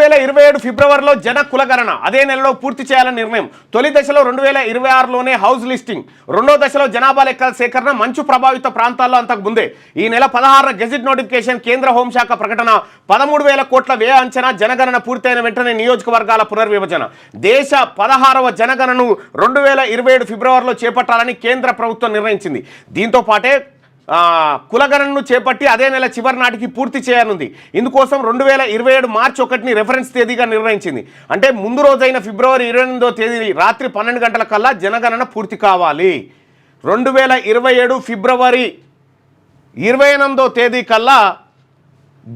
2027 ఫిబ్రవరిలో జన కులగణన అదే నెలలో పూర్తి చేయాలని నిర్ణయం. తొలి దశలో 2026లోనే హౌస్ లిస్టింగ్, రెండో దశలో జనాభా లెక్కల సేకరణ మంచు ప్రభావిత ప్రాంతాల్లో అంతకు ముందే. ఈ నెల 16 గెజిట్ నోటిఫికేషన్, కేంద్ర హోంశాఖ ప్రకటన, 13,000 కోట్ల వ్యయ అంచనా, జనగణన పూర్తయిన వెంటనే నియోజకవర్గాల పునర్విభజన. దేశ 16వ జనగణను 2027 ఫిబ్రవరిలో చేపట్టాలని కేంద్ర ప్రభుత్వం నిర్ణయించింది. దీంతో పాటే కులగణనను చేపట్టి అదే నెల చివరి నాటికి పూర్తి చేయనుంది. ఇందుకోసం 2027 మార్చి 1ని రెఫరెన్స్ తేదీగా నిర్ణయించింది. అంటే ముందు రోజైన ఫిబ్రవరి 28వ తేదీ రాత్రి 12 గంటల కల్లా జనగణన పూర్తి కావాలి. 2027 ఫిబ్రవరి 28వ తేదీ కల్లా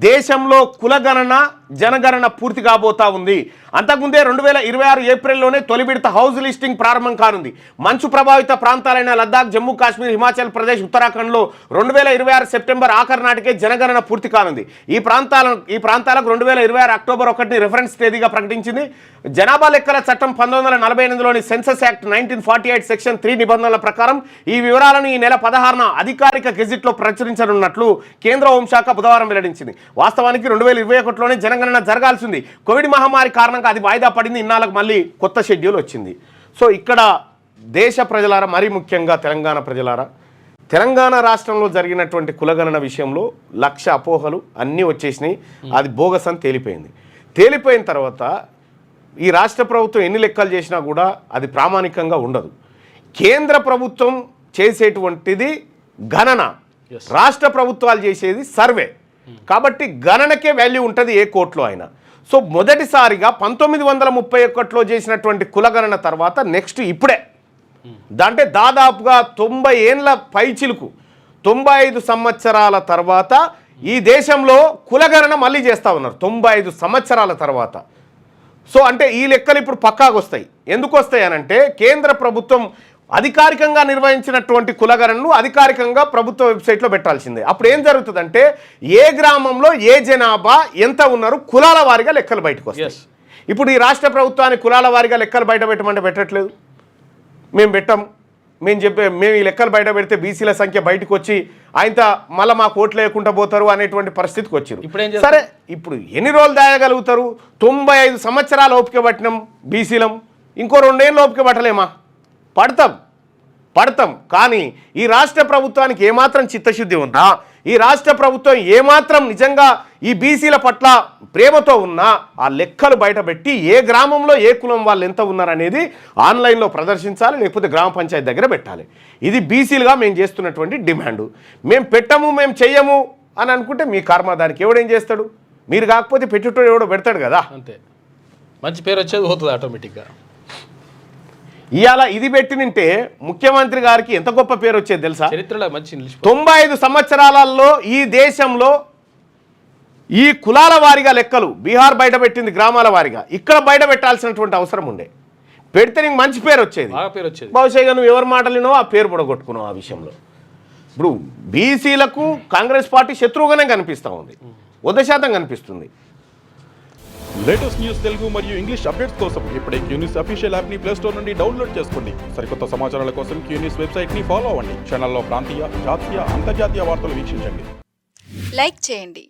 దేశంలో కులగణన జనగణన పూర్తి కాబోతా ఉంది. అంతకుముందే 2026 ఏప్రిల్లోనే తొలి విడత హౌస్ లిస్టింగ్ ప్రారంభం కానుంది. మంచు ప్రభావిత ప్రాంతాలైన లద్దాఖ్, జమ్మూ కాశ్మీర్, హిమాచల్ ప్రదేశ్, ఉత్తరాఖండ్లో 2026 సెప్టెంబర్ ఆఖరి నాటికే జనగణన పూర్తి కానుంది. ఈ ప్రాంతాలకు 2026 అక్టోబర్ 1ని రెఫరెన్స్ తేదీగా ప్రకటించింది. జనాభా లెక్కల చట్టం 1948లోని సెన్సస్ యాక్ట్ 1948 సెక్షన్ 3 నిబంధనల ప్రకారం ఈ వివరాలను ఈ నెల 16న అధికారిక గెజిట్లో ప్రచురించనున్నట్లు కేంద్ర హోంశాఖ బుధవారం వెల్లడించింది. వాస్తవానికి 2021లోనే జనగణన జరగాల్సింది. కోవిడ్ మహమ్మారి కారణంగా అది వాయిదా పడింది. ఇన్నాళ్ళకు మళ్ళీ కొత్త షెడ్యూల్ వచ్చింది. సో ఇక్కడ దేశ ప్రజలారా, మరీ ముఖ్యంగా తెలంగాణ ప్రజలారా, తెలంగాణ రాష్ట్రంలో జరిగినటువంటి కులగణన విషయంలో లక్ష అపోహలు అన్నీ వచ్చేసినాయి. అది బోగస్ అని తేలిపోయింది. తేలిపోయిన తర్వాత ఈ రాష్ట్ర ప్రభుత్వం ఎన్ని లెక్కలు చేసినా కూడా అది ప్రామాణికంగా ఉండదు. కేంద్ర ప్రభుత్వం చేసేటువంటిది గణన, రాష్ట్ర ప్రభుత్వాలు చేసేది సర్వే. కాబట్టి గణనకే వాల్యూ ఉంటుంది ఏ కోర్టులో అయినా. సో మొదటిసారిగా 1931లో చేసినటువంటి కులగణన తర్వాత నెక్స్ట్ ఇప్పుడే అంటే దాదాపుగా 90 ఏళ్ళ పైచిలుకు 95 సంవత్సరాల తర్వాత ఈ దేశంలో కులగణన మళ్ళీ చేస్తూ ఉన్నారు. 95 సంవత్సరాల తర్వాత. సో అంటే ఈ లెక్కలు ఇప్పుడు పక్కాగా వస్తాయి. ఎందుకు వస్తాయి అనంటే కేంద్ర ప్రభుత్వం అధికారికంగా నిర్వహించినటువంటి కులగణనను అధికారికంగా ప్రభుత్వ వెబ్సైట్లో పెట్టాల్సిందే. అప్పుడు ఏం జరుగుతుందంటే ఏ గ్రామంలో ఏ జనాభా ఎంత ఉన్నారు కులాల వారీగా లెక్కలు బయటకు వస్తాయి. ఇప్పుడు ఈ రాష్ట్ర ప్రభుత్వాన్ని కులాల వారీగా లెక్కలు బయట పెట్టమంటే పెట్టట్లేదు. మేము పెట్టాం, మేము ఈ లెక్కలు బయట పెడితే బీసీల సంఖ్య బయటకు వచ్చి ఆయన మళ్ళీ మాకు ఓట్లు లేకుండా పోతారు అనేటువంటి పరిస్థితికి వచ్చారు. సరే, ఇప్పుడు ఎన్ని రోజులు దాయగలుగుతారు? 95 సంవత్సరాలు ఓపిక పట్టినాం బీసీలం, ఇంకో 2 ఏళ్ళు ఓపిక పట్టలేమా? పడతాం. కానీ ఈ రాష్ట్ర ప్రభుత్వానికి ఏమాత్రం చిత్తశుద్ధి ఉందా, ఈ రాష్ట్ర ప్రభుత్వం ఏమాత్రం నిజంగా ఈ బీసీల పట్ల ప్రేమతో ఉన్నా ఆ లెక్కలు బయటపెట్టి ఏ గ్రామంలో ఏ కులం వాళ్ళు ఎంత ఉన్నారనేది ఆన్లైన్లో ప్రదర్శించాలి, లేకపోతే గ్రామ పంచాయతీ దగ్గర పెట్టాలి. ఇది బీసీలుగా మేము చేస్తున్నటువంటి డిమాండు. మేము పెట్టము, మేము చెయ్యము అని అనుకుంటే మీ కర్మ. దానికి ఎవడేం చేస్తాడు? మీరు కాకపోతే పెట్టేటోడు ఎవడో పెడతాడు కదా. అంతే, మంచి పేరు వచ్చేది పోతుంది ఆటోమేటిక్గా. ఇవాళ ఇది పెట్టినంటే ముఖ్యమంత్రి గారికి ఎంత గొప్ప పేరు వచ్చేది తెలుసా? చరిత్రలో మంచి 95 సంవత్సరాలలో ఈ దేశంలో ఈ కులాల వారీగా లెక్కలు బీహార్ బయట పెట్టింది, గ్రామాల వారీగా. ఇక్కడ బయట పెట్టాల్సినటువంటి అవసరం ఉండే. పెడితే నీకు మంచి పేరు వచ్చేది. బహుశా నువ్వు ఎవరి మాటలినో ఆ పేరు పొడగొట్టుకున్నావు. ఆ విషయంలో ఇప్పుడు బీసీలకు కాంగ్రెస్ పార్టీ శత్రువుగానే కనిపిస్తూ ఉంది, 100% కనిపిస్తుంది. లేటెస్ట్ న్యూస్ తెలుగు మరియు ఇంగ్లీష్ అప్డేట్స్ కోసం ఇప్పుడే క్యూన్యూస్ అఫీషియల్ యాప్ని ప్లే స్టోర్ నుండి డౌన్లోడ్ చేసుకోండి. సరికొత్త సమాచారాల కోసం క్యూన్యూస్ వెబ్సైట్ని ఫాలో అవ్వండి. ఛానల్లో ప్రాంతీయ, జాతీయ, అంతర్జాతీయ వార్తలు వీక్షించండి. లైక్ చేయండి.